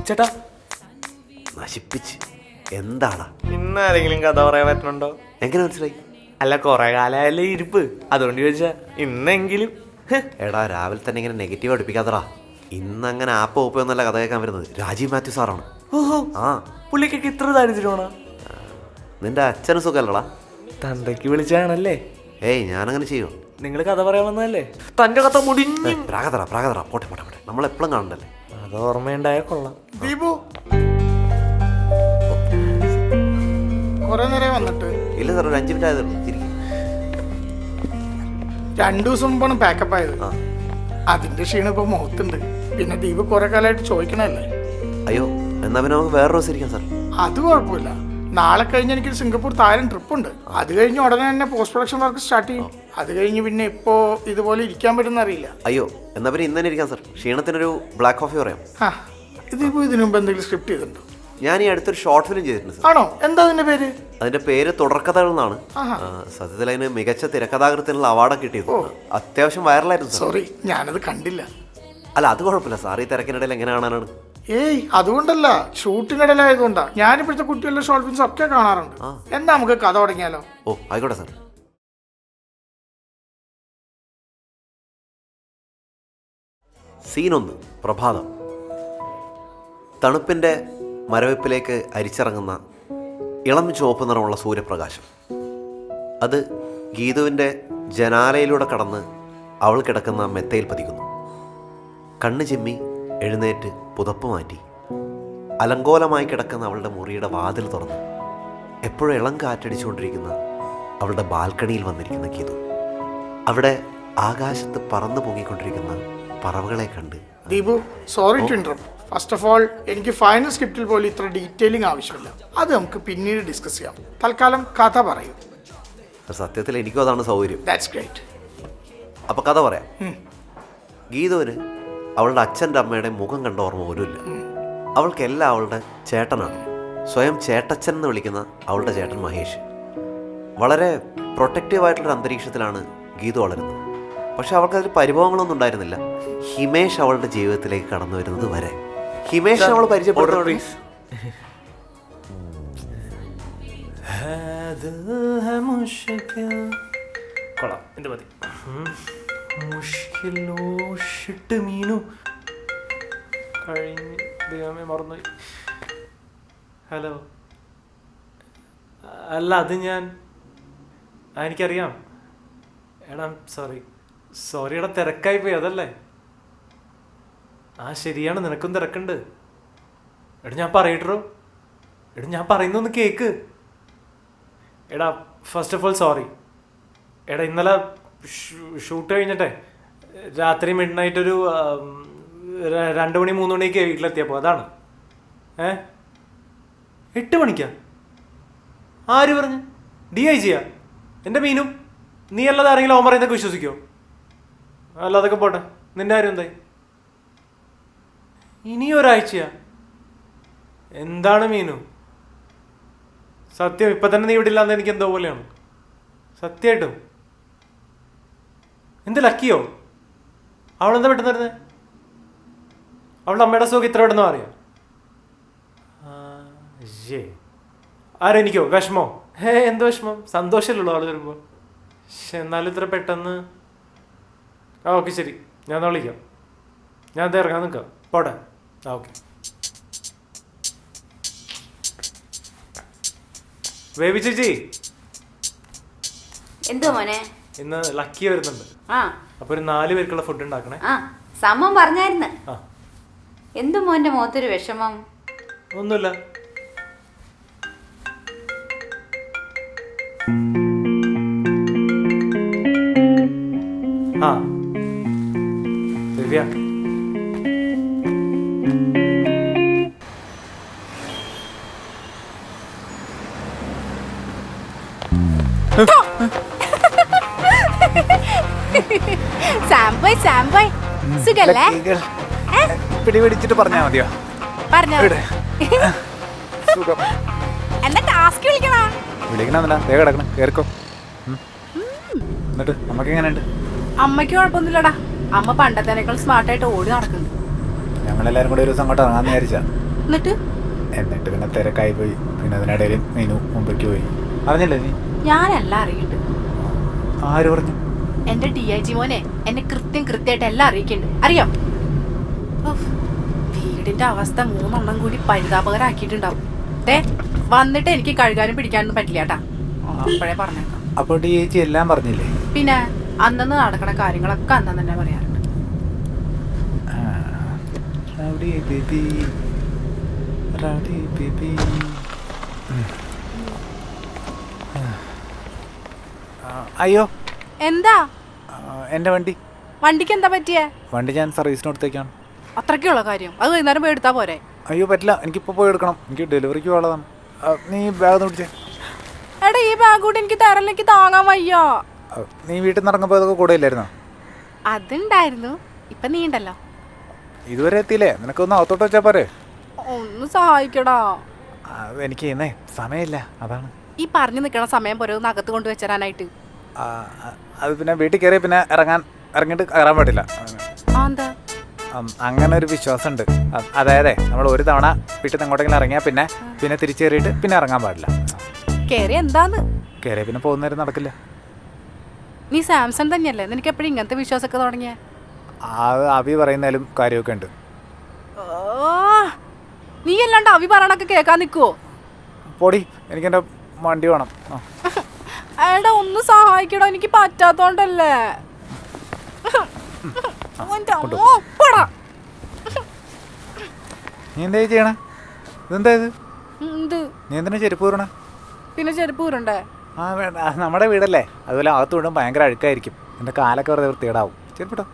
ചേട്ടാ നശിപ്പിച്ച് എന്താടാ ഇന്നാരെങ്കിലും കഥ പറയാൻ പറ്റുന്നുണ്ടോ? എങ്ങനെ മനസ്സിലായി? അല്ല കൊറേ കാലമായല്ലേ ഇരിപ്പ്, അതുകൊണ്ട് ചോദിച്ചാ ഇന്നെങ്കിലും. എടാ രാവിലെ തന്നെ ഇങ്ങനെ നെഗറ്റീവ് അടുപ്പിക്കാത്തടാ. ഇന്നങ്ങനെ ആപ്പ് ഓപ്പ് എന്നല്ല കഥ കേൾക്കാൻ വരുന്നത് രാജീവ് മാത്യു സാറാണ്. ഓഹോ, ആ പുള്ളിക്കൊക്കെ ഇത്ര ദാരിദ്ര്യമാണോ? നിന്റെ അച്ഛന് സുഖമല്ലടാ? തന്തയ്ക്ക് വിളിച്ചാണല്ലേ? ഏയ് ഞാനങ്ങനെ ചെയ്യോ? നിങ്ങൾ കഥ പറയാൻ വന്നതല്ലേ? തന്റെ കഥ മുടിഞ്ഞു. പ്രാഗതറ പോട്ടെ പോട്ടെ പോട്ടെ, നമ്മളെപ്പോഴും കാണണ്ടല്ലേ. അത് ഓർമ്മയുണ്ടായ കൊള്ളാം. ദീപു കൊറേ നേരം വന്നിട്ട്. ഇല്ല സാർ, ഒരു 5 മിനിറ്റ് ആയതുള്ളൂ. ഇരിക്കും. 2 ദിവസം മുമ്പാണ് പാക്കപ്പ് ആയത്. അതിന്റെ ക്ഷീണം ഇപ്പൊ മുഖത്തുണ്ട്. പിന്നെ ദീപ് കുറെ കാലമായിട്ട് ചോദിക്കണല്ലേ. അയ്യോ, എന്നാ പിന്നെ നമുക്ക് വേറെ ദിവസം ഇരിക്കാം സാർ. അത് കുഴപ്പമില്ല. നാളെ കഴിഞ്ഞ് എനിക്ക് സിംഗപ്പൂർ തായ്ലൻഡ് ട്രിപ്പ് ഉണ്ട്. അത് കഴിഞ്ഞ് ഉടനെ തന്നെ പോസ്റ്റ് പ്രൊഡക്ഷൻ വർക്ക് സ്റ്റാർട്ട് ചെയ്യും. അത് കഴിഞ്ഞ് പിന്നെ ഇപ്പോ ഇതുപോലെ ഇരിക്കാൻ പറ്റുന്ന അറിയില്ല. അയ്യോ, എന്നാ പിന്നെ ഇന്ന് തന്നെ ഇരിക്കാം സാർ. ക്ഷീണത്തിനൊരു ബ്ലാക്ക് കോഫി പറയാം. ഇതിപ്പോ ഇതിനു മുമ്പ് എന്തെങ്കിലും സ്ക്രിപ്റ്റ് ചെയ്തിട്ടുണ്ടോ? ഞാൻ ഈ അടുത്തൊരു ഷോർട്ട് ഫിലിം ചെയ്തിട്ടുണ്ട് സാർ. ആണോ? എന്താ അതിന്റെ പേര്? അതിന്റെ പേര് തുടർക്കഥകൾ എന്നാണ്. സത്യത്തിൽ അതിന് മികച്ച തിരക്കഥാകൃത്തിനുള്ള അവാർഡൊക്കെ കിട്ടിയിരുന്നു. അത്യാവശ്യം വൈറലായിരുന്നു സാർ. സോറി, ഞാനത് കണ്ടില്ല. അല്ല അത് കുഴപ്പമില്ല സാർ, ഈ തിരക്കിനിടയിൽ എങ്ങനെ കാണാനാണ്? ഏയ് അതുകൊണ്ടല്ല, ഷൂട്ടിനിടയിലായതുകൊണ്ടാ. ഞാനിപ്പോഴത്തെ കുട്ടികളുടെ ഷോർട്ട് ഫിലിംസ് ഒക്കെ കാണാറുണ്ട്. എന്നാ നമുക്ക് കഥ തുടങ്ങിയാലോ? ഓ ആയിക്കോട്ടെ സാർ. സീൻ 1. പ്രഭാതം. തണുപ്പിൻ്റെ മരവിപ്പിലേക്ക് അരിച്ചിറങ്ങുന്ന ഇളം ചുവപ്പ് നിറമുള്ള സൂര്യപ്രകാശം. അത് ഗീതുവിൻ്റെ ജനാലയിലൂടെ കടന്ന് അവൾ കിടക്കുന്ന മെത്തയിൽ പതിക്കുന്നു. കണ്ണ് ചിമ്മി എഴുന്നേറ്റ് പുതപ്പ് മാറ്റി അലങ്കോലമായി കിടക്കുന്ന അവളുടെ മുറിയുടെ വാതിൽ തുറന്ന് എപ്പോഴും ഇളം കാറ്റടിച്ചുകൊണ്ടിരിക്കുന്ന അവളുടെ ബാൽക്കണിയിൽ വന്നിരിക്കുന്ന ഗീതു. അവിടെ ആകാശത്ത് പറന്നു പൊങ്ങിക്കൊണ്ടിരിക്കുന്ന പറവകളെ കണ്ട്. Deepu, sorry to interrupt. First of all, എനിക്ക് ഫൈനൽ സ്ക്രിപ്റ്റിൽ പോലും ഇത്ര ഡീറ്റെയിലിംഗ് ആവശ്യമില്ല. അത് നമുക്ക് പിന്നീട് ഡിസ്കസ് ചെയ്യാം. തൽക്കാലം കഥ പറയൂ. സത്യത്തിൽ എനിക്കും അതാണ് സൗകര്യം. That's great. അപ്പോൾ കഥ പറയാം. ഗീതുവിന് അവളുടെ അച്ഛൻ്റെ അമ്മയുടെ മുഖം കണ്ട ഓർമ്മ പോലുമില്ല. അവൾക്കെല്ലാം അവളുടെ ചേട്ടനാണ്. സ്വയം ചേട്ടച്ചൻ എന്ന് വിളിക്കുന്ന അവളുടെ ചേട്ടൻ മഹേഷ്. വളരെ പ്രൊട്ടക്റ്റീവായിട്ടുള്ളൊരു അന്തരീക്ഷത്തിലാണ് ഗീതു വളരുന്നത്. പക്ഷെ അവൾക്കതിൽ പരിഭവങ്ങളൊന്നും ഉണ്ടായിരുന്നില്ല. ഹിമേഷ് അവളുടെ ജീവിതത്തിലേക്ക് കടന്നു വരുന്നത് വരെ. ഹിമേഷ് അവൾ പരിചയപ്പെടുന്നത് കൊള്ളാം, എൻ്റെ മതി. മീനു കഴിഞ്ഞ് ദൈവമേ മറന്നുപോയി. ഹലോ, അല്ല അത് ഞാൻ എനിക്കറിയാം. എടാ സോറി എടാ, തിരക്കായി പോയി അതല്ലേ. ശരിയാണ്, നിനക്കും തിരക്കുണ്ട്. എടാ ഞാൻ പറയട്ടോ, എടാ ഞാൻ പറയുന്നൊന്ന് കേക്ക്. എടാ ഫസ്റ്റ് ഓഫ് ഓൾ സോറി. എടാ ഇന്നലെ ഷൂട്ട് കഴിഞ്ഞിട്ടെ രാത്രി മിഡ് നൈറ്റ് ഒരു 2 മണി 3 മണിക്ക് വീട്ടിലെത്തിയപ്പോൾ അതാണ്. 8 മണിക്കാ? ആര് പറഞ്ഞു? DIGയാ? എൻ്റെ മീനും? നീ അല്ലാതെ ആരെങ്കിലും അവൻ പറയുന്നതൊക്കെ വിശ്വസിക്കോ? അല്ലാതൊക്കെ പോട്ടെ, നിന്റെ ആരും എന്തായി? ഇനി ഒരാഴ്ചയാ? എന്താണ് മീനു സത്യം? ഇപ്പം തന്നെ നീ ഇവിടെ ഇല്ലാന്ന് എനിക്ക് എന്തോ പോലെയാണ് സത്യമായിട്ടും. എന്ത് ലക്കിയോ? അവളെന്താ പെട്ടെന്ന് വരുന്നത്? അവളുടെ അമ്മയുടെ സുഖം ഇത്ര പെട്ടെന്ന് അറിയാം? ആരെനിക്കോ വിഷമോ? എന്ത് വിഷമം? സന്തോഷമല്ലോ ആള് വരുമ്പോൾ. പക്ഷെ എന്നാലും ഇത്ര പെട്ടെന്ന്. ഓക്കെ ശരി, ഞാൻ വിളിക്കാം. ഞാൻ ഇറങ്ങാൻ നിൽക്കാം, പോട്ടെ. ഓക്കെ. ബേബി ചേച്ചി, എന്തോ മോനെ? ഇന്ന് ലക്കി വരുന്നുണ്ട്. അപ്പൊ ഒരു 4 പേർക്കുള്ള ഫുഡ് ഉണ്ടാക്കണേ. സംഭവം പറഞ്ഞായിരുന്നു. എന്തു മോന്റെ മുഖത്തൊരു വിഷമം? ഒന്നുമില്ല. ദിവ്യ, സാംബോയ് സുഖല്ലേ? പിടിപിടിച്ചിട്ട് പറഞ്ഞാ മതിയോ? പറഞ്ഞോ. സുഖം. എന്നാ ടാസ്ക് വിളിക്കണമെന്നില്ല, വേഗം കിടക്കണം, കേറിക്കോ. എന്നിട്ട് അമ്മക്ക് എങ്ങനെയുണ്ട്? അമ്മയ്ക്ക് കുഴപ്പമൊന്നുമില്ലടാ. അമ്മ പണ്ടത്തേനേക്കാൾ സ്മാർട്ടായിട്ട് ഓടി നടക്കുന്നു. ഞങ്ങളെല്ലാരും കൂടെ ഒരു ദിവസം അങ്ങോട്ട് ഇറങ്ങാന്ന് വിചാരിച്ചാ. എന്നിട്ട് എന്നിട്ട് പിന്നെ തിരക്കായി പോയി. പിന്നെ അതിനിടയിൽ മീനു മുമ്പേക്ക് പോയി. അറിഞ്ഞില്ലേ നീ? ഞാനെല്ലാം അറിയുന്നുണ്ട്. ആര് പറഞ്ഞു? എന്റെ DIG മോനെ എന്നെ കൃത്യമായിട്ട് എല്ലാം അറിയിക്കുന്നുണ്ട്. അറിയാം. ഉഫ്, വീടിന്റെ അവസ്ഥ 3 എണ്ണം കൂടി പരിതാപകരാക്കിയിട്ടുണ്ടാവും. വന്നിട്ട് എനിക്ക് കഴുകാനും പിടിക്കാനൊന്നും പറ്റില്ല കേട്ടാ. അപ്പോഴേ പറഞ്ഞേക്കാം. അപ്പോൾ DIG എല്ലാം പറഞ്ഞില്ലേ? പിന്നെ അന്നന്ന് നടക്കണ കാര്യങ്ങളൊക്കെ അന്നു തന്നെ പറയാറുണ്ട്. Rowdy baby, rowdy baby. അയ്യോ, എന്താ എൻ്റെ വണ്ടി. വണ്ടിക്ക് എന്താ പറ്റിയേ? വണ്ടി ഞാൻ സർവീസിന് കൊടുത്തേക്കാണ്. അത്രയ്ക്കുള്ള കാര്യം? അത് വൈകുന്നേരം പോയി എടുത്താ പോരെ? അയ്യോ പറ്റില്ല, എനിക്കിപ്പോൾ പോയി എടുക്കണം. എനിക്ക് ഡെലിവറിക്ക് ഉള്ളതാണ്. നീ ബാഗ് ഒന്ന് പിടിച്ചേ. എടാ ഈ ബാഗ് കൂടി എനിക്ക് തരല്ല, എനിക്ക് താങ്ങാൻ വയ്യ. നീ വീട്ടിൽ നിന്ന് ഇറങ്ങുമ്പോൾ അതൊക്കെ കൂടെ ഇല്ലായിരുന്നോ? അതുണ്ടായിരുന്നു. ഇപ്പൊ നീ ഉണ്ടല്ലോ. ഇതുവരെ എത്തിയില്ലേ? നിനക്കൊന്ന് അകത്തോട്ട് വെച്ചാൽ പോരെ? ഒന്ന് സഹായിക്കടാ. എനിക്ക് ഇന്നേ സമയമില്ല, അതാണ്. ഈ പറഞ്ഞു നിൽക്കണ സമയം പോരെ ഒന്ന് അകത്ത് കൊണ്ട് വെച്ചരാനായിട്ട്. അത് പിന്നെ വീട്ടിൽ കയറി പിന്നെ ഇറങ്ങിയിട്ട് കയറാൻ പാടില്ല. എന്താ അങ്ങനെ ഒരു വിശ്വാസമുണ്ട്. അതായത് നമ്മൾ ഒരു തവണ വീട്ടിൽ നിന്ന് എങ്ങോട്ടെങ്കിലും ഇറങ്ങിയാൽ പിന്നെ തിരിച്ചു കയറിയിട്ട് പിന്നെ ഇറങ്ങാൻ പാടില്ല. കേറി എന്താന്ന്? കയറിയ പിന്നെ പോകുന്നേരം നടക്കില്ല. നീ സാംസങ് തന്നെയല്ലേ? നിനക്ക് എപ്പോഴും ഇങ്ങനത്തെ വിശ്വാസമൊക്കെ തുടങ്ങിയ? അഭി പറയുന്നതിലും കാര്യമൊക്കെ ഉണ്ട്. നീ അല്ലാണ്ട് അഭി പറയണൊക്കെ കേൾക്കാൻ നിൽക്കുവോ? പൊടി, എനിക്കെൻ്റെ വണ്ടി വേണം. എടാ ഒന്ന് സഹായിക്കടോ, എനിക്ക് പറ്റാത്തോണ്ടല്ലേ. നീ എന്താ ചെയ്യണേ? ഇതെന്താ ഇത്? എന്ത്? നീ എന്തിനാ ചെരുപ്പ് ഊരണേ? പിന്നെ ചെരുപ്പ് ഊരണ്ടേ? വേണ്ട, നമ്മുടെ വീടല്ലേ, അതുപോലെ അകത്ത് വീടും ഭയങ്കര അഴുക്കായിരിക്കും. എൻ്റെ കാലൊക്കെ വെറുതെ വൃത്തികേടാവും. ചെരുപ്പിട്ടോ.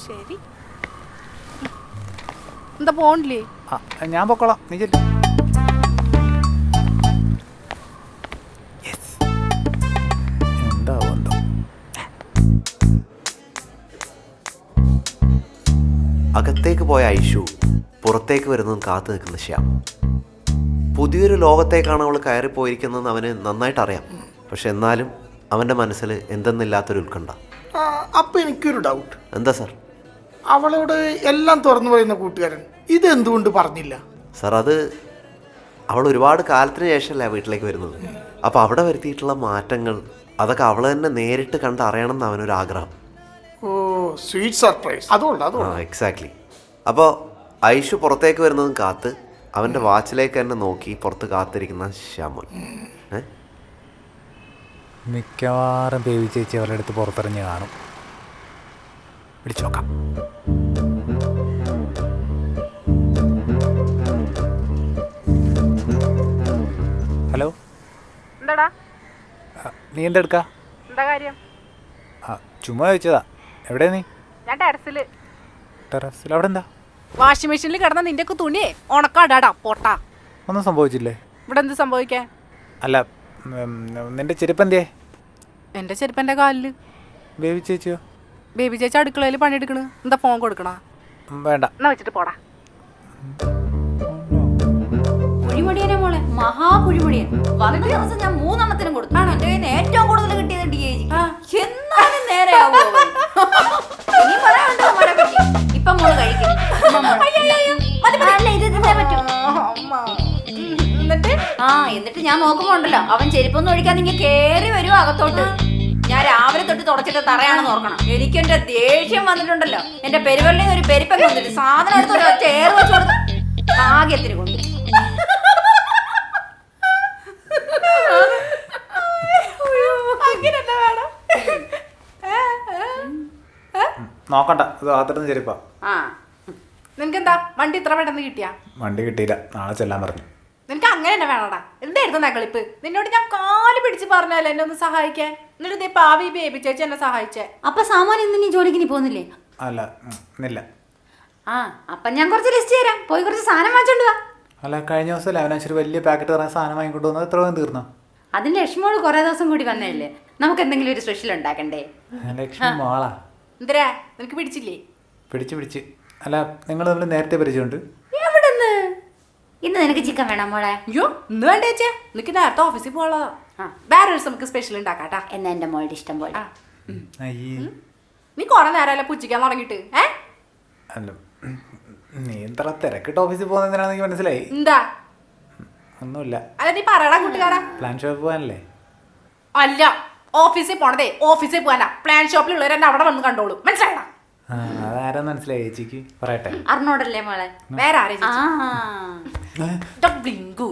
ശരി. എന്താ പോണില്ലേ? ഞാൻ പൊക്കോളാം, നീ ചെല്ലു. എന്താവും എന്തോ. അകത്തേക്ക് പോയ ഐഷു പുറത്തേക്ക് വരുന്നതും കാത്തു നിൽക്കുന്ന ശ്യാം. പുതിയൊരു ലോകത്തേക്കാണ് അവൾ കയറിപ്പോയിരിക്കുന്നതെന്ന് അവന് നന്നായിട്ട് അറിയാം. പക്ഷെ എന്നാലും അവൻ്റെ മനസ്സിൽ എന്തെന്നില്ലാത്തൊരു ഉത്കണ്ഠ. അപ്പൊ എനിക്കൊരു ഡൗട്ട്. എന്താ സാർ? അവളോട് എല്ലാം തുറന്നു പറയുന്ന കൂട്ടുകാരൻ ഇതെന്തുകൊണ്ട് പറഞ്ഞില്ല? സാർ, അത് അവൾ ഒരുപാട് കാലത്തിന് ശേഷമല്ലേ വീട്ടിലേക്ക് വരുന്നത്. അപ്പോൾ അവിടെ വരുത്തിയിട്ടുള്ള മാറ്റങ്ങൾ അതൊക്കെ അവൾ തന്നെ നേരിട്ട് കണ്ട് അറിയണം എന്ന് അവനൊരു ആഗ്രഹം. ഓ, സ്വീറ്റ് സർപ്രൈസ്. അതുകൊണ്ട് എക്സാക്ട്ലി. അപ്പോൾ ഐഷു പുറത്തേക്ക് വരുന്നതും കാത്ത് അവൻ്റെ വാച്ചിലേക്ക് തന്നെ നോക്കി പുറത്ത് കാത്തിരിക്കുന്ന ശ്യാമോൻ. മിക്കവാറും ബേബി ചേച്ചി അവരുടെ അടുത്ത് പുറത്തിറങ്ങി കാണും. പിടിച്ചു നോക്കാം. ഹലോ, എന്താടാ? നീ എന്തെടുക്കാ? എന്താ കാര്യം? ചുമ്മാ ചോദിച്ചതാ. എവിടെയാ നീ? ഞാൻ ടെറസില്. ടെറസിൽ? അവിടെ എന്താ? വാഷിംഗ് മെഷീനിൽ കിടന്ന നിന്റെ ഒക്കെ തുണിയെ ഉണക്കാടാടാ പോട്ടാ. ഒന്നും സംഭവിച്ചില്ലേ? ഇവിടെ എന്ത് സംഭവിക്കാൻ? അല്ല, നിന്റെ ചെരുപ്പ് എന്തിയേ? എന്റെ ചെരുപ്പന്റെ കാലില്. ബേബി ചേച്ചിയോ? ബേബി ചേച്ചി അടുക്കളയിൽ പണിയെടുക്കണ്. എന്താ ഫോൺ കൊടുക്കണ? വേണ്ട. എന്നാ വെച്ചിട്ട് പോടാ. കുഴിമടിയനെ മോളെ, മഹാകുഴിമടിയൻ. വന്ന ദിവസം ഞാൻ 3 എണ്ണത്തിനും കൊടുത്തു. എന്റെ കയ്യിൽ നിന്ന് ഏറ്റവും കൂടുതൽ കിട്ടിയത് DIG. എന്നാലും നേരെ ഇനി പറയാനുണ്ടോ മോളെ പറ്റി? ഇപ്പൊ മോള് കഴിക്കും. എന്നിട്ട് ഞാൻ നോക്കുമ്പോ ഉണ്ടല്ലോ, അവൻ ചെരുപ്പൊന്നും ഒഴിക്കാൻ നിങ്ങൾ കേറി വരുമോ അകത്തോട്ട്. ഞാൻ രാവിലെ തൊട്ട് തുടച്ചിട്ട് തറയാണെന്ന് ഓർക്കണം. എനിക്ക് എന്റെ ദേഷ്യം വന്നിട്ടുണ്ടല്ലോ. എന്റെ പെരുവെള്ളിൽ ഒരു പെരുപ്പൊക്കെ വന്നിട്ട് സാധനം എടുത്ത് ഒരു ചേർ വെച്ച് കൊടുത്ത് ഭാഗ്യത്തിന് കൊണ്ട്. നോക്കണ്ട, ഇത് അകത്തിടുന്ന ചെരുപ്പാ. നിനക്കെന്താ വണ്ടി ഇത്ര പെട്ടെന്ന് കിട്ടിയാ? വണ്ടി കിട്ടിയില്ല, നാളെ ചെല്ലാൻ പറഞ്ഞു. നിനക്ക് അങ്ങനെ തന്നെ വേണോടാ. എന്തായിരുന്നു നകളിപ്പ്? നിന്നോട് ഞാൻ കാല് പിടിച്ച് പറഞ്ഞാലേ എന്നെ ഒന്ന് സഹായിക്കാൻ. എന്നിട്ട് പാവി ബേബി ചേച്ചി എന്നെ സഹായിച്ചേ. അപ്പൊ സാമാൻ ഇന്ന് നീ ജോലിക്ക് നീ പോകുന്നില്ലേ? അല്ല, ഇന്നില്ല. അപ്പൊ ഞാൻ കുറച്ച് ലിസ്റ്റ് തരാം, പോയി കുറച്ച് സാധനം വാങ്ങിച്ചോണ്ട് വാ. അല്ല, കഴിഞ്ഞ ദിവസം ലെവനാശ്ശേരി വലിയ പാക്കറ്റ് പറഞ്ഞ സാധനം വാങ്ങിക്കൊണ്ട് വന്നത് എത്ര വേഗം തീർന്നോ? അതിന്റെ ലക്ഷ്മോള് കുറെ ദിവസം കൂടി വന്നതല്ലേ, നമുക്ക് എന്തെങ്കിലും ഒരു സ്പെഷ്യൽ ഉണ്ടാക്കണ്ടേ? ലക്ഷ്മി മോളാ. എന്തരാ നിനക്ക് പിടിച്ചില്ലേ? പിടിച്ച്. അല്ല, നിങ്ങൾ തമ്മിൽ നേരത്തെ പരിചയമുണ്ട്? എവിടെന്ന്? ഇന്ന് നിനക്ക് ചിക്കൻ വേണം മോളെ? അയ്യോ, ഇന്ന് വേണ്ട ചേച്ചേ, നിനക്ക് നേരത്തെ ഓഫീസിൽ പോകാനുള്ളതാ. വേറെ ഒരു നമുക്ക് സ്പെഷ്യൽ ഉണ്ടാക്കാട്ടാ. എന്നാ എന്റെ മോളുടെ ഇഷ്ടം പോലെ. അയ്യേ, നീ കൊറേ നേരമല്ലേ പുച്ഛിക്കാൻ തുടങ്ങിട്ട്? അല്ല നീ ഇത്ര തിരക്കിട്ട് ഓഫീസിൽ പോകുന്നതിനാണെന്ന് എനിക്ക് മനസ്സിലായി. എന്താ ഒന്നുമില്ല. അല്ല നീ പറയടാ കൂട്ടുകാരാ. പ്ലാൻ ഷോപ്പ് പോകാനല്ലേ? അല്ല, ഓഫീസിൽ പോണതേ ഓഫീസിൽ പോകാനാ. പ്ലാൻ ഷോപ്പിലുള്ളവർ എന്നെ അവിടെ വന്ന് കണ്ടോളൂ. മനസ്സിലായടാ? ആ, അതാരാന്ന് മനസ്സിലായി ചേച്ചിക്ക്. പറയട്ടെ. അറിഞ്ഞോടല്ലേ മോളെ? വേറെ ആരെയും ആ ബ്ലിങ്കു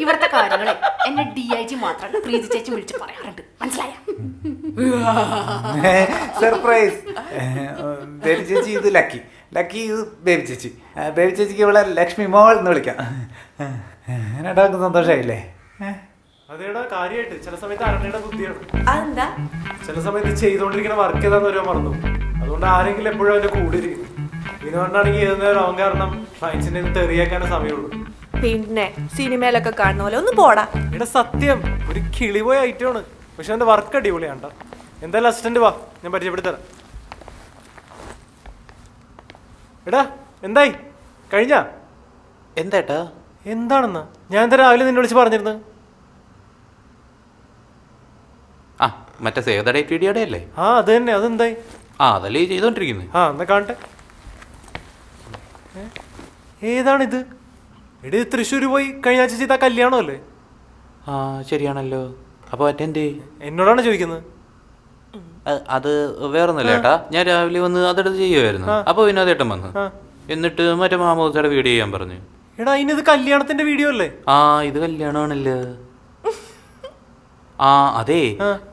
ഇവിടുത്തെ കാര്യങ്ങളെ എന്നെ DIG മാത്രം പ്രീതി ചേച്ചി വിളിച്ച് പറയാറുണ്ട്. മനസ്സിലായ? സർപ്രൈസ്. ബേബി ചേച്ചി ഇത് ലക്കി, ലക്കി ഇത് ബേബി ചേച്ചി. ബേബി ചേച്ചിക്ക് ഇവിടെ ലക്ഷ്മി മോൾ എന്ന് വിളിക്കാം. രണ്ടാൾക്ക് സന്തോഷമായില്ലേ? അതേടാ കാര്യമായിട്ട് ചില സമയത്ത് അരണയുടെ ബുദ്ധിയാണ്. അതെന്താ? ചില സമയത്ത് ചെയ്തുകൊണ്ടിരിക്കുന്ന വർക്ക് ഏതാന്ന് വരെ മറന്നു. അതുകൊണ്ട് ആരെങ്കിലും എപ്പോഴും അവന്റെ കൂടെ ഇരിക്കും. ഇതിനുകൊണ്ടാണെങ്കിൽ ഏത് നേരം അവൻ കാരണം ക്ലയൻസിന്റെ തെറിയാക്കാനേ സമയമുള്ളൂ. പിന്നെ സിനിമയിലൊക്കെ കാണുന്ന പോലെ ഒന്ന് പോടാ. എടാ സത്യം ഒരു കിളി പോയ ഐറ്റമാണ്. പക്ഷെ അവന്റെ വർക്ക് അടിപൊളിയാണ്ട. എന്തായാലും അസിസ്റ്റന്റ് വാ, ഞാൻ പരിചയപ്പെടുത്തരാം. എടാ എന്തായി കഴിഞ്ഞ? എന്താ എന്താണെന്നാ ഞാൻ എന്താ രാവിലെ നിന്നെ വിളിച്ച് പറഞ്ഞിരുന്നത്? ആ മറ്റേ സേവ് ദ ഡേറ്റ് വീഡിയോയുടെ അല്ലേ? ആ അത് തന്നെ. അതെന്തായി? ആ അതല്ലേ ചെയ്തോണ്ടിരിക്കുന്നത്. ആ എന്നാ കാണട്ടെ. ഏതാണിത്? എടി തൃശ്ശൂർ പോയി കഴിഞ്ഞ ആഴ്ച ചെയ്ത കല്യാണം അല്ലേ? ആ ശരിയാണല്ലോ. അപ്പോൾ അറ്റൻഡ് എന്നോടാണ് ചോദിക്കുന്നത്. അത് വേറൊന്നുമില്ല ഏട്ടാ, ഞാൻ രാവിലെ വന്ന് അതെടുത്ത് ചെയ്യുമായിരുന്നു. അപ്പോൾ വിനോദേട്ടൻ വന്നു, എന്നിട്ട് മറ്റേ മാമോദിയുടെ വീഡിയോ ചെയ്യാൻ പറഞ്ഞു. എടാ ഇനിത് കല്യാണത്തിന്റെ വീഡിയോ അല്ലേ? ആ ഇത് കല്യാണമാണല്ലോ. ആ അതെ,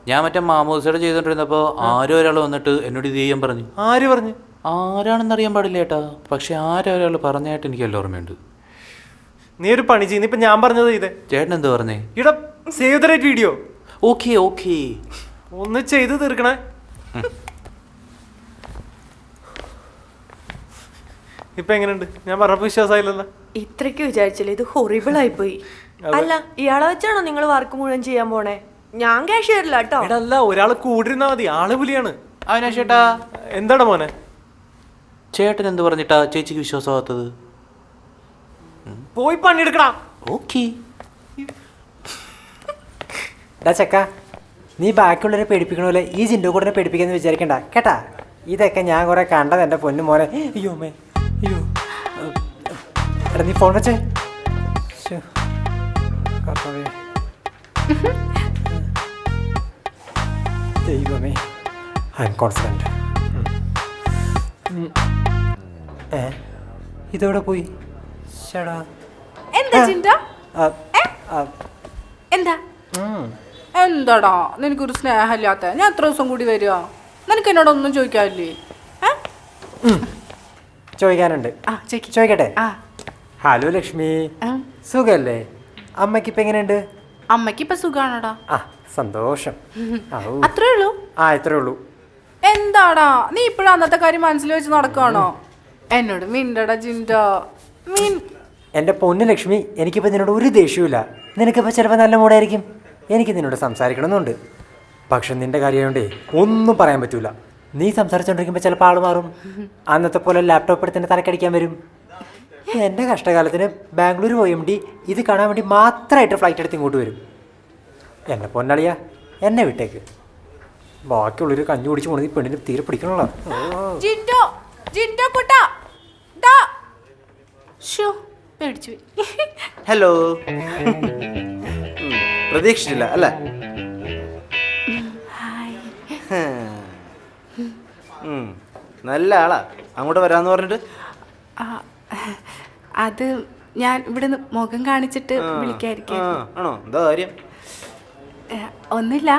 ഞാൻ മറ്റേ മാമോദിയുടെ ചെയ്തോണ്ടിരുന്നപ്പോ ആരോ ഒരാൾ വന്നിട്ട് എന്നോട് ഇത് ചെയ്യാൻ പറഞ്ഞു. ആര് പറഞ്ഞു? ആരാണെന്ന് അറിയാൻ പാടില്ല ഏട്ടാ, പക്ഷെ ആരോ ഒരാൾ പറഞ്ഞായിട്ട് എനിക്ക് എല്ലാം ഓർമ്മയുണ്ട്. നീ ഒരു പണി ചെയ്യുന്ന ഇപ്പൊ ഞാൻ പറഞ്ഞത് ചെയ്തേ. ചേട്ടൻ എന്ത് പറഞ്ഞേ? ഇടാ save the date video. Okay okay, ഒന്ന് ചെയ്ത് തീർക്കണേ. ഇപ്പൊ എങ്ങനെയുണ്ട്? ഞാൻ പറഞ്ഞപ്പോ വിശ്വാസമായില്ലല്ലോ. ഇത്രയ്ക്ക് വിചാരിച്ചില്ല, ഇത് ഹൊറിബിൾ ആയിപ്പോയി. അല്ല, ഇയാളെ വെച്ചാണോ നിങ്ങൾ വർക്ക് മുഴുവൻ ചെയ്യാൻ പോണേ? ഞാൻ ക്യാഷ് തരില്ല കേട്ടോ. എടാ അല്ല, ഒരാള് കൂടിരുന്നാ മതി. ആള് പുലിയാണ്. അവനാ ചേട്ടാ. എന്താണ് മോനെ? ചേട്ടൻ എന്ത് പറഞ്ഞിട്ടാ ചേച്ചിക്ക് വിശ്വാസമാകാത്തത്? പോയി പണിയെടുക്കടാ. ഓക്കെ. എടാ ചക്ക, നീ ബാക്കിയുള്ളവരെ പേടിപ്പിക്കണ പോലെ ഈ ജിൻഡോ കൂടെ പേടിപ്പിക്കാന്ന് വിചാരിക്കണ്ട കേട്ടാ. ഇതൊക്കെ ഞാൻ കുറെ കണ്ടത് എൻ്റെ പൊന്നു മോനെ. അയ്യോ മേ, അയ്യോ. എടാ നീ ഫോൺ വെച്ചേ. ദൈവമേ, ഐ എം കോൺഫിഡൻറ്റ്. ഇതെവിടെ പോയി? ചേടാ എന്താ ചിന്ത? എന്താ എന്താടാ നിനക്കൊരു സ്നേഹമില്ലാത്ത? ഞാൻ എത്ര ദിവസം കൂടി വരിക? നിനക്ക് എന്നോടൊന്നും ചോദിക്കാനില്ലേ? ചോദിക്കാനുണ്ട്. ചോദിക്കട്ടെ? ഹലോ ലക്ഷ്മി, സുഖല്ലേ? അമ്മയ്ക്ക് ഇപ്പം എങ്ങനെയുണ്ട്? അമ്മയ്ക്ക് ഇപ്പൊ സുഖാണോടാ? ആ സന്തോഷം. അത്രേ ഉള്ളൂ? ഇത്രേ ഉള്ളൂ. എന്താടാ നീ ഇപ്പോഴും അന്നത്തെ കാര്യം മനസ്സിൽ വെച്ച് നടക്കുകയാണോ? എന്നോട് മിണ്ടടാ ജിൻഡ. എൻ്റെ പൊന്നു ലക്ഷ്മി, എനിക്കിപ്പോൾ നിന്നോട് ഒരു ദേഷ്യമില്ല. നിനക്കിപ്പോൾ ചിലപ്പോൾ നല്ല മൂടായിരിക്കും. എനിക്ക് നിന്നോട് സംസാരിക്കണമെന്നുണ്ട്. പക്ഷെ നിൻ്റെ കാര്യമായോണ്ടേ ഒന്നും പറയാൻ പറ്റൂല. നീ സംസാരിച്ചുകൊണ്ടിരിക്കുമ്പോൾ ചിലപ്പോൾ ആൾ മാറും. അന്നത്തെ പോലെ ലാപ്ടോപ്പ് എടുത്ത് തന്നെ തലക്കടിക്കാൻ വരും. എൻ്റെ കഷ്ടകാലത്തിന് ബാംഗ്ലൂർ പോയി MD ഇത് കാണാൻ വേണ്ടി മാത്രമായിട്ട് ഫ്ലൈറ്റ് എടുത്ത് ഇങ്ങോട്ട് വരും. എന്നെ പൊന്നളിയാ, എന്നെ വിട്ടേക്ക്. ബാക്കിയുള്ളൊരു കഞ്ഞി കുടിച്ച് പോണത് ഈ പെണ്ണിന് തീരെ പിടിക്കണല്ലോ. ഹലോ. പ്രതീക്ഷിച്ചില്ല അല്ലേ? നല്ല ആളാ. അങ്ങോട്ട് വരാന്ന് പറഞ്ഞിട്ട് അത് ഞാൻ ഇവിടുന്ന് മുഖം കാണിച്ചിട്ട് വിളിക്കായിരിക്കും. ആണോ? എന്താ കാര്യം? ഒന്നുമില്ല,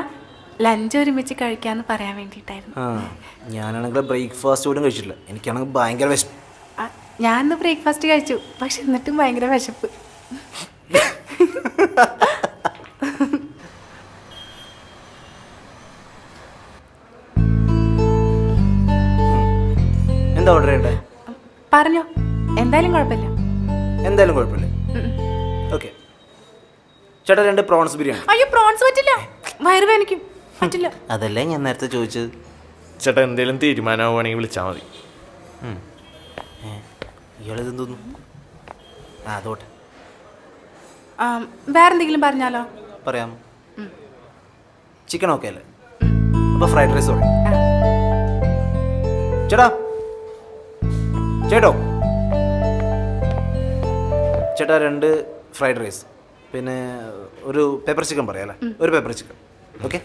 ലഞ്ച് ഒരുമിച്ച് കഴിക്കാന്ന് പറയാൻ വേണ്ടിട്ടായിരുന്നു. ഞാനാണെങ്കിൽ ബ്രേക്ക്ഫാസ്റ്റ് പോലും കഴിച്ചിട്ടില്ല. എനിക്കാണെങ്കിൽ ഭയങ്കര വിശപ്പ്. ഞാൻ ഇന്ന് ബ്രേക്ക്ഫാസ്റ്റ് കഴിച്ചു, പക്ഷെ എന്നിട്ടും ഭയങ്കര വിശപ്പ്. എന്താ ഓർഡർ ചെയ്യണ്ടേ? പറഞ്ഞോ, എന്തായാലും കുഴപ്പമില്ല. എന്തായാലും കുഴപ്പമില്ല. ഓക്കെ ചേട്ടാ, 2 പ്രോൺസ് ബിരിയാണി. അയ്യോ പ്രോൺസ് പറ്റില്ല, വയറുവേദനിക്കും, പറ്റില്ല. അതല്ലേ ഞാൻ നേരത്തെ ചോദിച്ചത്. ചേട്ടാ എന്തെങ്കിലും തീരുമാനമാവുകയാണെങ്കിൽ വിളിച്ചാൽ മതി. ഇയാളിത് തോന്നുന്നു. അതോട്ടെ വേറെന്തെങ്കിലും പറഞ്ഞാലോ? പറയാം. ചിക്കൻ ഓക്കെ അല്ലേ? അപ്പോൾ ഫ്രൈഡ് റൈസ് ഓക്കെ. ചേട്ടാ ചേട്ടോ ചേട്ടാ 2 ഫ്രൈഡ് റൈസ്, പിന്നെ ഒരു പെപ്പർ ചിക്കൻ പറയാം അല്ലേ? ഒരു പെപ്പർ ചിക്കൻ. ഓക്കെ.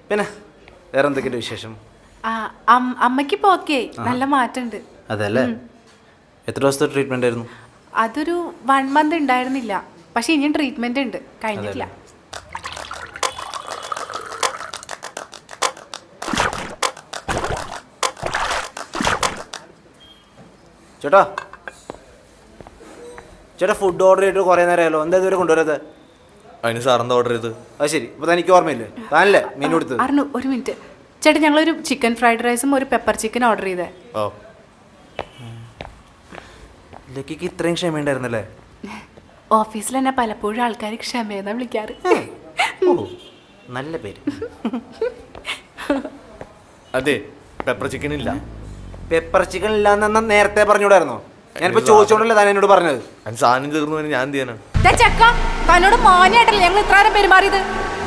പിന്നെ വേറെ എന്തൊക്കെയുണ്ട് വിശേഷം? അമ്മയ്ക്കിപ്പോ ഓക്കെ, നല്ല മാറ്റമുണ്ട്. അതല്ലേ? എത്ര ദിവസത്തെ ട്രീറ്റ്മെൻ്റ് ആയിരുന്നു? അതൊരു 1 month ഉണ്ടായിരുന്നില്ല, പക്ഷെ ഇനിയും ട്രീറ്റ്മെന്റ് ഉണ്ട്, കഴിഞ്ഞിട്ടില്ല. ചേട്ടാ ചേട്ടാ ഫുഡ് ഓർഡർ ചെയ്തിട്ട് കുറേ നേരമല്ലോ, എന്താ ഇതുവരെ കൊണ്ടുവരാത്? അതിന് സാറെന്താ ഓർഡർ ചെയ്ത്? അത് ശരി, അപ്പോൾ എനിക്ക് ഓർമ്മയില്ലേ, താനല്ലേ മീൻ കൊടുത്തത്? അറിഞ്ഞു, ഒരു മിനിറ്റ് ചേട്ടാ, ഞങ്ങളൊരു ചിക്കൻ ഫ്രൈഡ് റൈസും ഒരു പെപ്പർ ചിക്കൻ ഓർഡർ ചെയ്തേ. ഓ, ലക്കിക്ക് ഇത്രയും ക്ഷമയുണ്ടായിരുന്നല്ലേ? ഓഫീസിൽ തന്നെ പലപ്പോഴും ആൾക്കാർ ക്ഷമയെന്നാ വിളിക്കാറ്. ഓ, നല്ല പേര്. അതെ, പെപ്പർ ചിക്കൻ ഇല്ല. പെപ്പർ ചിക്കൻ ഇല്ലാന്ന് നേരത്തെ പറഞ്ഞൂടായിരുന്നോ? ഞാനിപ്പോ ചോദിച്ചോണ്ടല്ലേ താൻ എന്നോട് പറഞ്ഞത്. അതിന് സാധനം തീർന്നു ഞാൻ എന്ത് ചെയ്യാനാണ്? ചെക്ക, തന്നോട് മാന്യായിട്ടല്ലേ ഞങ്ങൾ ഇത്ര നേരം പെരുമാറിയത്?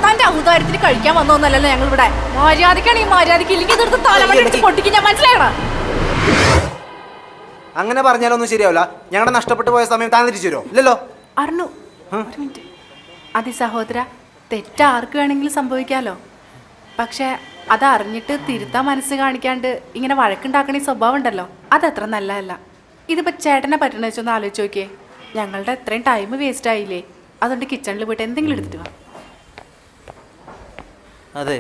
തന്റെ ഔദാര്യത്തിന് കഴിക്കാൻ വന്നോന്നല്ലല്ലോ ഞങ്ങൾ ഇവിടെ. മര്യാദക്കാണെങ്കിൽ മര്യാദക്ക്, ഇല്ലെങ്കിൽ ഇതെടുത്ത് തലമുറ പൊട്ടിക്ക്, ഞാൻ മനസ്സിലായണം. അങ്ങനെ പറഞ്ഞാലൊന്നും ശരിയാവില്ല. ഞങ്ങളുടെ നഷ്ടപ്പെട്ടു പോയ സമയം താൻ തിരിച്ചു തരുമോ? ഇല്ലല്ലോ. അറിഞ്ഞു, ഒരു മിനിറ്റ്. അതെ സഹോദര, തെറ്റ് ആർക്ക് വേണമെങ്കിലും സംഭവിക്കാലോ. പക്ഷെ അതറിഞ്ഞിട്ട് തിരുത്താൻ മനസ്സ് കാണിക്കാണ്ട് ഇങ്ങനെ വഴക്കുണ്ടാക്കണ സ്വഭാവം ഉണ്ടല്ലോ, അതത്ര നല്ലതല്ല. ഇതിപ്പോൾ ചേട്ടനെ പറ്റണ വെച്ചൊന്ന് ആലോചിച്ച് നോക്കിയേ. ഞങ്ങളുടെ അത്രയും ടൈം വേസ്റ്റ് ആയില്ലേ? അതുകൊണ്ട് കിച്ചണിൽ പോയിട്ട് എന്തെങ്കിലും എടുത്തിട്ട് വാ. അതെ,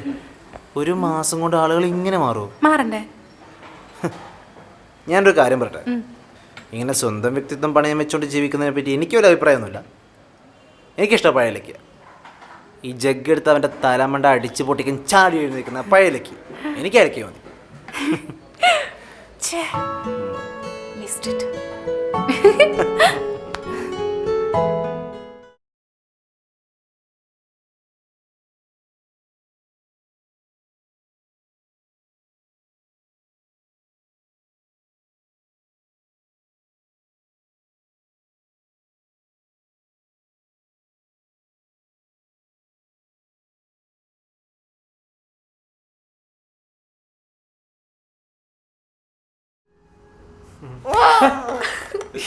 1 മാസം കൊണ്ട് ആളുകൾ ഇങ്ങനെ മാറുമോ? മാറണ്ടേ? ഞാനൊരു കാര്യം പറയട്ടെ. ഇങ്ങനെ സ്വന്തം വ്യക്തിത്വം പണയം വെച്ചുകൊണ്ട് ജീവിക്കുന്നതിനെ പറ്റി എനിക്കൊരു അഭിപ്രായമൊന്നുമില്ല. എനിക്കിഷ്ടം പഴയലേക്ക്. ഈ ജഗ് എടുത്ത് അവൻ്റെ തലമണ്ട അടിച്ച് പൊട്ടിക്കാൻ ചാടി എഴുന്നേക്കുന്ന പഴയലേക്ക് എനിക്കായിരിക്കും മതി.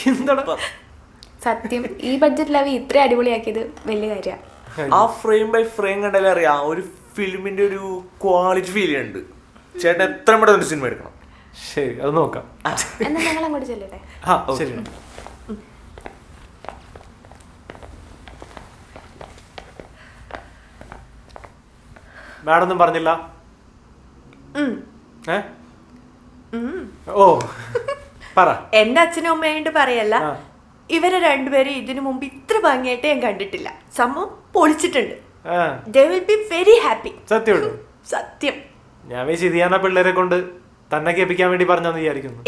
എന്താടാ സത്യം, ഈ ബഡ്ജറ്റിലാവി ഇത്ര അടിപൊളിയാക്കിയത് വലിയ കാര്യമാണ്. ആ ഫ്രെയിം ബൈ ഫ്രെയിം കണ്ടാലേ അറിയാം ഒരു ഫിലിമിന്റെ ഒരു ക്വാളിറ്റി ഫീൽ ചെയ്യുന്നുണ്ട്. ചേട്ടൻ എത്ര പെട്ടെന്ന് സിനിമ എടുക്കണം. ശരി, അത് നോക്കാം. എന്നാ ഞങ്ങൾ അങ്ങോട്ട് ചെല്ലട്ടെ? ആ ശരി. മാഡം ഒന്നും പറഞ്ഞില്ല? ഓ, പറ. എന്റെ അച്ഛനും അമ്മയായിട്ട് പറയല്ല, ഇവരെ രണ്ടുപേരും ഇതിനു മുമ്പ് ഇത്ര ഭംഗിയായിട്ട് ഞാൻ കണ്ടിട്ടില്ല. സംഭവം പൊളിച്ചിട്ടുണ്ട്. They will be very happy. സത്യമുള്ളൂ? സത്യം. ഞാൻ ഇതിയാന പിള്ളേരെ കൊണ്ട് തന്നെ കേൾപ്പിക്കാൻ വേണ്ടി പറഞ്ഞെന്ന് വിചാരിക്കുന്നു.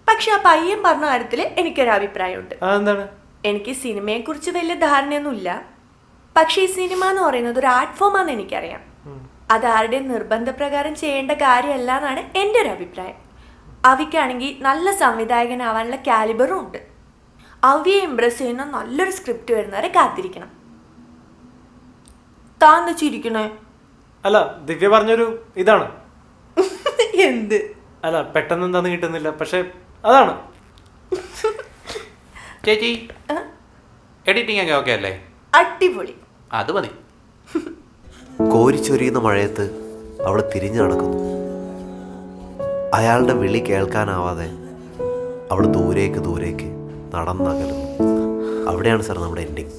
പക്ഷെ ആ പയ്യൻ പറഞ്ഞ കാര്യത്തില് എനിക്കൊരു അഭിപ്രായമുണ്ട്. എന്താണ്? എനിക്ക് സിനിമയെ കുറിച്ച് വലിയ ധാരണയൊന്നുമില്ല, പക്ഷെ ഈ സിനിമ എന്ന് പറയുന്നത് ഒരു ആർട്ട് ഫോം ആണെന്ന് എനിക്കറിയാം. അത് ആരുടെയും നിർബന്ധപ്രകാരം ചെയ്യേണ്ട കാര്യമല്ല എന്നാണ് എൻ്റെ ഒരു അഭിപ്രായം. അവിക്കാണെങ്കിൽ നല്ല സംവിധായകനാവാനുള്ള കാലിബറും ഉണ്ട്. അവിയെ ഇംപ്രസ് ചെയ്യുന്ന നല്ലൊരു സ്ക്രിപ്റ്റ് വരുന്നവരെ കാത്തിരിക്കണം. താൻ ചിരിക്കണേ? അല്ല, ദിവ്യ പറഞ്ഞൊരു ഇതാണ്. എന്ത്? അല്ല, പെട്ടെന്ന് എന്താന്ന് കിട്ടുന്നില്ല, പക്ഷെ അതാണ്. ചേച്ചി, എഡിറ്റിംഗ് ഒക്കെ ഓക്കെ അല്ലേ? അടിപൊളി. അത് മതി. കോരിച്ചൊരിയുന്ന മഴയത്ത് അവൾ തിരിഞ്ഞു നടക്കുന്നു. അയാളുടെ വിളി കേൾക്കാനാവാതെ അവൾ ദൂരേക്ക് ദൂരേക്ക് നടന്നകലുന്നു. അവിടെയാണ് സാർ നമ്മുടെ എൻഡിങ്.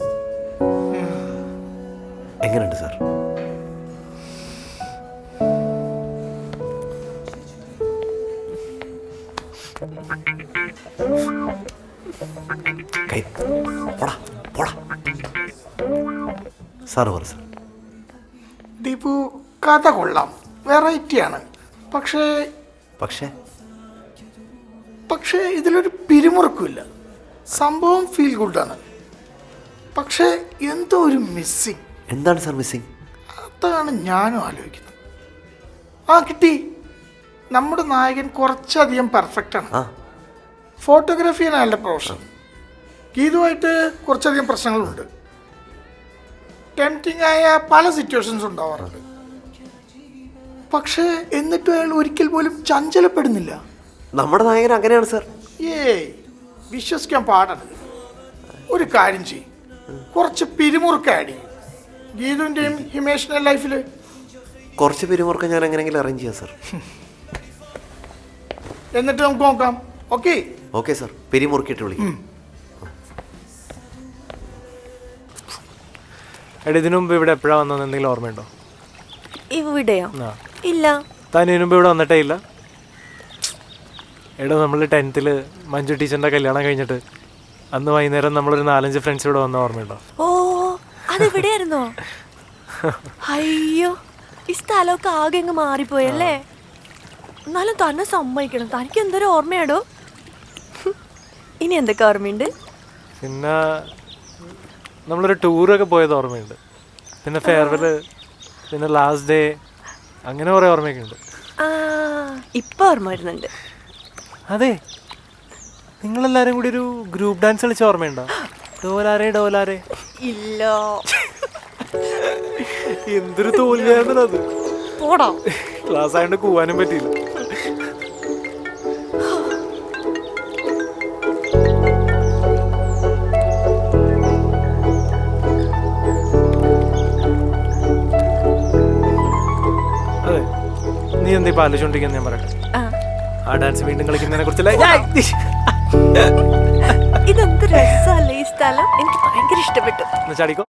എങ്ങനെയുണ്ട് സാർ? സാർ പറ സാർ. ദീപു, കഥ കൊള്ളാം, വെറൈറ്റിയാണ്. പക്ഷേ പക്ഷേ പക്ഷേ ഇതിലൊരു പിരിമുറുക്കില്ല. സംഭവം ഫീൽ ഗുഡാണ്, പക്ഷേ എന്തോ ഒരു മിസ്സിങ്. എന്താണ് സാർ മിസ്സിങ്? അതാണ് ഞാനും ആലോചിക്കുന്നത്. കിട്ടി. നമ്മുടെ നായകൻ കുറച്ചധികം പെർഫെക്റ്റാണ്. ഫോട്ടോഗ്രാഫിയാണ് അയാളുടെ പ്രൊഫഷൻ. ഗീതുമായിട്ട് കുറച്ചധികം പ്രശ്നങ്ങളുണ്ട്. ടെംപ്റ്റിംഗ് ആയ പല സിറ്റുവേഷൻസ് ഉണ്ടാവാറുണ്ട്. പക്ഷേ എന്നിട്ടും അയാൾ ഒരിക്കൽ പോലും ചഞ്ചലപ്പെടുന്നില്ല. നമ്മുടെ നായകൻ അങ്ങനെയാണ് സാർ. ഏയ് വിശ്വസിക്കാൻ പാടാണ്. ഒരു കാര്യം ചെയ്യും, കുറച്ച് പിരിമുറുക്കം ആഡ് ചെയ്യും ഗീതുവിൻ്റെയും ഹിമേഷിൻ്റെ ലൈഫിൽ. കുറച്ച് പിരിമുറുക്കം ഞാൻ എങ്ങനെയെങ്കിലും അറേഞ്ച് ചെയ്യാം സാർ. എന്നിട്ട് നമുക്ക് നോക്കാം. ഓക്കെ ഓക്കെ സാർ, പിരിമുറുക്കിയിട്ട് വിളിക്കാം. എടാ ഇതിനു മുമ്പ് ഇവിടെ എപ്പോഴാണ് വന്നതെന്ന് എന്തെങ്കിലും ഓർമ്മയുണ്ടോ? ഇവിടെയോ? ആ. ഇല്ല. താൻ ഇതിനു മുമ്പ് ഇവിടെ വന്നിട്ടേ ഇല്ല? എടാ നമ്മൾ 10th മഞ്ജു ടീച്ചറിൻ്റെ കല്യാണം കഴിഞ്ഞിട്ട് അന്ന് വൈകുന്നേരം നമ്മളൊരു 4-5 ഫ്രണ്ട്സ് ഇവിടെ വന്ന ഓർമ്മയുണ്ടോ? ഓ, അതെവിടെയായിരുന്നോ? അയ്യോ, ഈ സ്ഥലമൊക്കെ ആകെ അങ്ങ് മാറിപ്പോയല്ലേ. എന്നാലും തന്നെ സമ്മതിക്കണം, തനിക്ക് എന്തൊരു ഓർമ്മയാടോ. ഇനി എന്തൊക്കെ ഓർമ്മയുണ്ട്? പിന്നെ നമ്മളൊരു ടൂറൊക്കെ പോയത് ഓർമ്മയുണ്ട്. പിന്നെ ഫെയർവെല്, പിന്നെ ലാസ്റ്റ് ഡേ, അങ്ങനെ കുറേ ഓർമ്മയൊക്കെ ഉണ്ട്. ആ, ഇപ്പൊ ഓർമ്മ വരുന്നുണ്ട്. അതെ, നിങ്ങളെല്ലാരും കൂടി ഒരു ഗ്രൂപ്പ് ഡാൻസ് കളിച്ച ഓർമ്മയുണ്ടോ? ഡോലാരെ ഡോലാരെ. ഇല്ല. എന്തൊരു തോൽവിയായിരുന്നു അത്. പോടാ. ക്ലാസ് ആയതുകൊണ്ട് കൂവാനും പറ്റിയില്ല. അതെ, നീ എന്താ ഇപ്പൊ ആലോചിച്ചോണ്ടിരിക്കുന്ന ഞാൻ പറയട്ടെ. ആ ഡാൻസ് വീണ്ടും കളിക്കുന്നതിനെ കുറിച്ചല്ല. ഇതെന്ത് രസമല്ലേ ഈ സ്ഥലം, എനിക്ക് ഭയങ്കര ഇഷ്ടപ്പെട്ടു. ചാടിക്കോ.